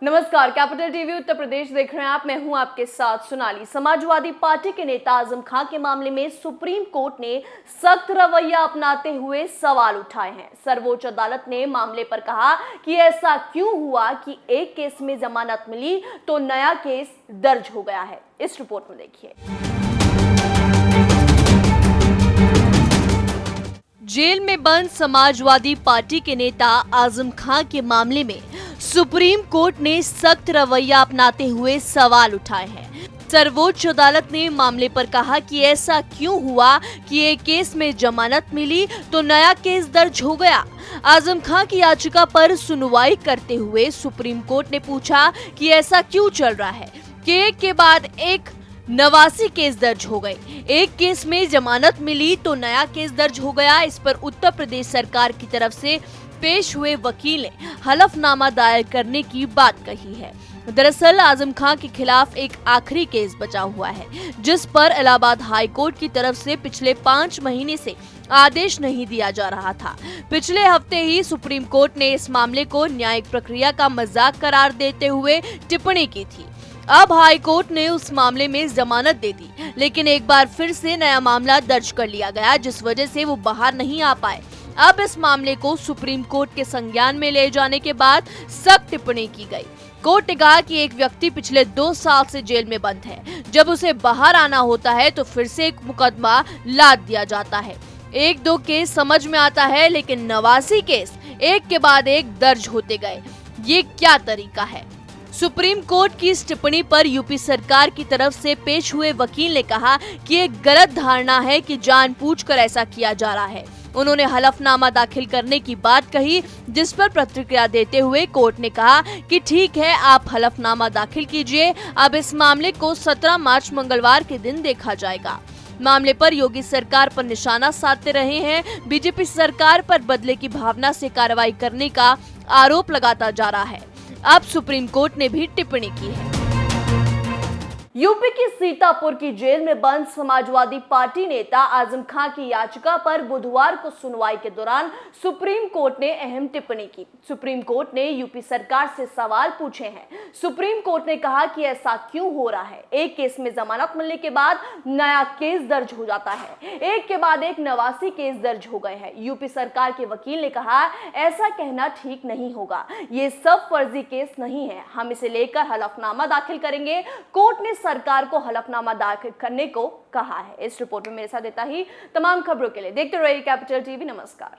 नमस्कार, capital TV Uttar Pradesh देख रहे हैं आप। मैं हूं आपके साथ सोनाली। समाजवादी पार्टी के नेता आजम खां के मामले में सुप्रीम कोर्ट ने सख्त रवैया अपनाते हुए सवाल उठाए हैं। सर्वोच्च अदालत ने मामले पर कहा कि ऐसा क्यों हुआ कि एक केस में जमानत मिली तो नया केस दर्ज हो गया है। इस रिपोर्ट में देखिए। जेल में बंद समाजवादी पार्टी के नेता आजम खां के मामले में सुप्रीम कोर्ट ने सख्त रवैया अपनाते हुए सवाल उठाए हैं। सर्वोच्च अदालत ने मामले पर कहा कि ऐसा क्यों हुआ कि एक केस में जमानत मिली तो नया केस दर्ज हो गया। आजम खां की याचिका पर सुनवाई करते हुए सुप्रीम कोर्ट ने पूछा कि ऐसा क्यों चल रहा है कि एक के बाद एक 89 केस दर्ज हो गए। एक केस में जमानत मिली तो नया केस दर्ज हो गया। इस पर उत्तर प्रदेश सरकार की तरफ से पेश हुए वकील ने हलफनामा दायर करने की बात कही है। दरअसल आजम खां के खिलाफ एक आखिरी केस बचा हुआ है, जिस पर इलाहाबाद हाई कोर्ट की तरफ से पिछले 5 महीने से आदेश नहीं दिया जा रहा था। पिछले हफ्ते ही सुप्रीम कोर्ट ने इस मामले को न्यायिक प्रक्रिया का मजाक करार देते हुए टिप्पणी की थी। अब हाई कोर्ट ने उस मामले में जमानत दे दी, लेकिन एक बार फिर से नया मामला दर्ज कर लिया गया, जिस वजह से वो बाहर नहीं आ पाए। अब इस मामले को सुप्रीम कोर्ट के संज्ञान में ले जाने के बाद सख्त टिप्पणी की गई। कोर्ट ने कहा कि एक व्यक्ति पिछले 2 साल से जेल में बंद है। जब उसे बाहर आना होता है तो फिर से एक मुकदमा लाद दिया जाता है। 1-2 केस समझ में आता है, लेकिन 89 केस एक के बाद एक दर्ज होते गए। ये क्या तरीका है? सुप्रीम कोर्ट की इस टिप्पणी पर यूपी सरकार की तरफ से पेश हुए वकील ने कहा कि एक गलत धारणा है कि जानबूझकर ऐसा किया जा रहा है। उन्होंने हलफनामा दाखिल करने की बात कही, जिस पर प्रतिक्रिया देते हुए कोर्ट ने कहा कि ठीक है, आप हलफनामा दाखिल कीजिए। अब इस मामले को 17 मार्च मंगलवार के दिन देखा जाएगा। मामले पर योगी सरकार पर निशाना साधते रहे हैं। बीजेपी सरकार पर बदले की भावना से कार्रवाई करने का आरोप लगाता जा रहा है। अब सुप्रीम कोर्ट ने भी टिप्पणी की है। यूपी की सीतापुर की जेल में बंद समाजवादी पार्टी नेता आजम खां की याचिका पर बुधवार को सुनवाई के दौरान सुप्रीम कोर्ट ने अहम टिप्पणी की। सुप्रीम कोर्ट ने यूपी सरकार से सवाल पूछे हैं। सुप्रीम कोर्ट ने कहा कि ऐसा क्यों हो रहा है, एक केस में जमानत मिलने के बाद नया केस दर्ज हो जाता है। एक के बाद एक 89 केस दर्ज हो गए हैं। यूपी सरकार के वकील ने कहा, ऐसा कहना ठीक नहीं होगा, ये सब फर्जी केस नहीं है, हम इसे लेकर हलफनामा दाखिल करेंगे। कोर्ट ने सरकार को हलफनामा दाखिल करने को कहा है। इस रिपोर्ट में मेरे साथ देता ही तमाम खबरों के लिए देखते रहिए कैपिटल टीवी। नमस्कार।